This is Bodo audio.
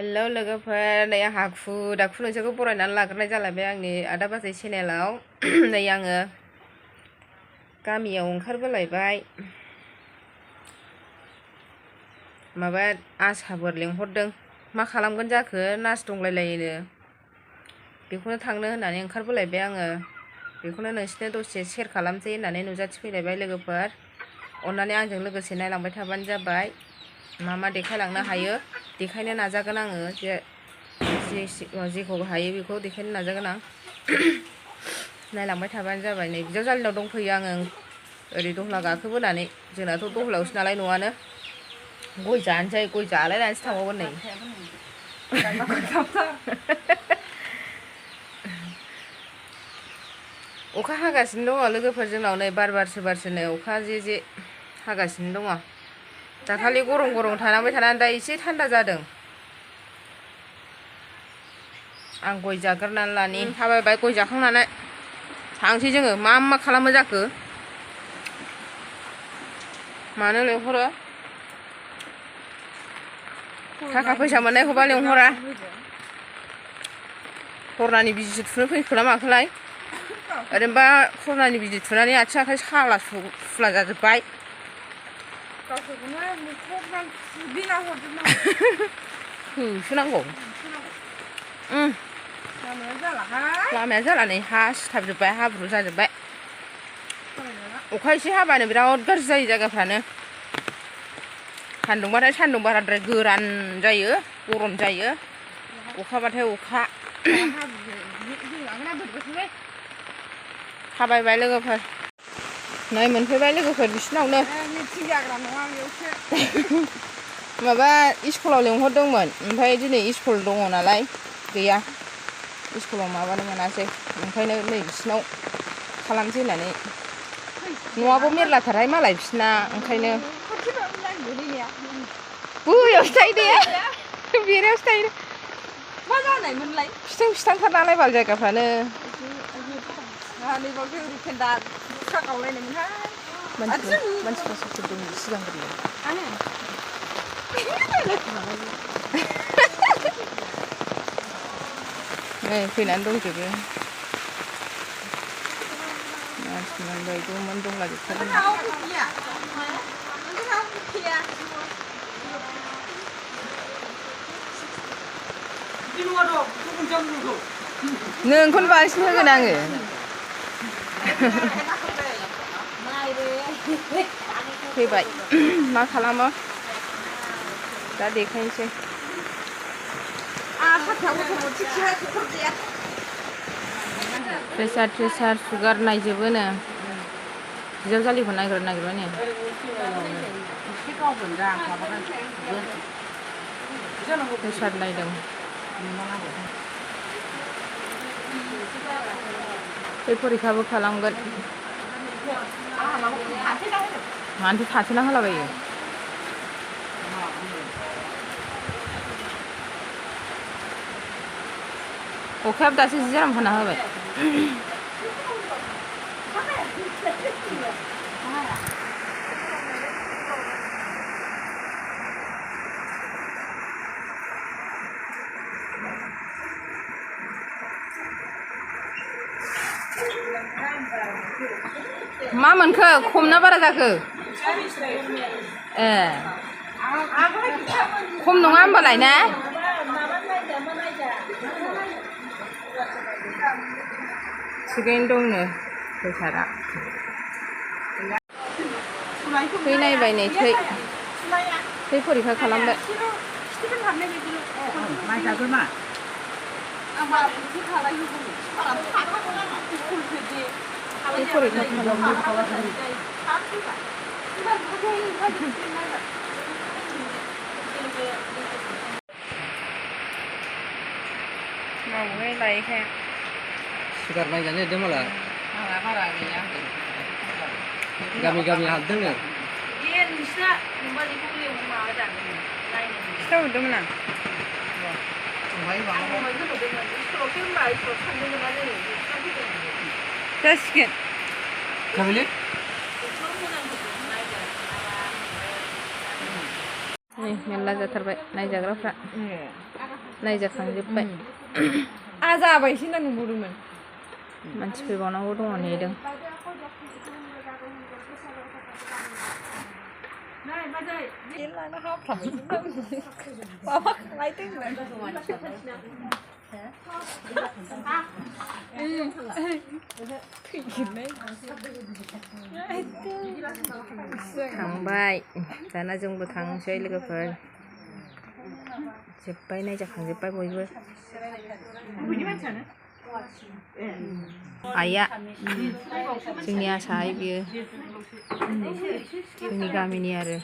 हेलौ लोगोफोर नै आं हाखु दाखु नोंसोरखौ बरायनानै लाग्रोनाय जालायबाय आंनि आदा बाजै चेनेलाव। नै आङो गामियाव ओंखारबोलायबाय। माबा आसाफोर लेंहरदों, मा खालामगोन जाखो नार्स दंलायलायोनो, बेखौनो थांनो होननानै ओंखारबोलायबाय आङो। बेखौनो नोंसोरनो दसे शेयार खालामसै होननानै नुजाथिफैलायबाय लोगोफोर। अननानै आंजों लोगोसे नायलांबाय थाबानो जाबाय। मा मा देखायलांनो हायो देखायनो नाजागोन आङो। जेखौ हायो बेखौ देखायनो नाजागोन आं। नायलांबाय थाबानो जाबाय। नै बिजावजालिनाव दंफैयो आङो, ओरै दहला गाखोबोनानै। जोंनाथ' दहलायावसो नालाय न'आनो। गय जानोसै, गय जालायनानैसो थांबावगोन नै। अखा हागासिनो दङ लोगोफोर जोंनाव, नै बारसो नै अखा जे हागासिनो दङ। दाखालि गरम गरम थानांबाय थानानै दा एसे थान्दा जादों। आं गय जाग्रोनानै लानि। थाबायबाय, गय जाखांनानै थांसै जोङो। मा खालामो जाखो, मानो लेंहरो? थाखा फैसा मोननायखौबा लेंहरा। कर'नानि बिजिसो थुनो फैखोना माखोलाय? ओरैनोबा कर'नानि बिजि थुनानै आथिं आखाइ साला सुला जाजोब्बाय। होसोनांगौ। लामाया जाला नै हा सिथाबजोब्बाय, हाब्रु जाजोब्बाय। अखा एसे हाबानो बिराद गाज्रि जायो जायगाफ्रानो। सान्दुंबाथाय सान्दुं बाराद्राय गोरान जायो, गरम जायो। अखाबाथाय अखा। थाबायबाय लोगोफोर, नै मोनफैबाय लोगोफोर बिसिनावनो। माबा स्कुलाव लेंहरदोंमोन, ओमफ्राय दिनै स्कुल दङ नालाय गैया। स्कुलाव माबानो मोनासै, ओंखायनो नै बिसिनाव खालामसै होननानै। न'आबो मेरलाथारहाय मालाय बिसिना, ओंखायनो। बैयावसो थायो दे, बेरायावसो थायो। मा जानायमोनलाय? फिथांथार नालाय बाल जायगाफ्रानो। मानसिफ्रा सोर दं सिगांग्रो? नै फैनानै दंजोबो। मानसिमोन बायद'मोन दंलाजोबथारो। नोंखौनो बांसिन होगोन आङो। फैबाय, मा खालामो दा देखायनोसै। प्रेसार सुगार नायजोबोनो। बिजावजालिखौ नागिरबाय नो। प्रेसार नायदों। बे फरिखाबो खालामगोन। मानोथो थाथेना होलाबायो? अखायाबो दासो जि आराम हाना होबाय। मा मोनखो? खम ना बारा जाखो? ए, खम नङा होमबालाय ना? थिगैनो दंनो प्रेसारा। थै नायबाय नै, थै फरिखा खालामबाय। थै फरिखा खालामबाय। मावै लायैखाय सुगार नायजानो होदों माला। बारा गैया। गामि हाबदों नो। खिथाहरदोंमोन आं। जासिगोन। नै मेरला जाथारबाय नायजाग्राफ्रा। नायजाखांजोब्बाय जाबायसो होनना नुबावदोंमोन मानसि फैबावनांगौ दङ नेदों लाना माबा खालायदोंमोन थांबाय दाना जोंबो थांसै लोगोफोर जोब्बाय नायजाखांजोब्बाय बयबो आइया जोंनि आसा आइ बियो जोंनि गामिनि आरो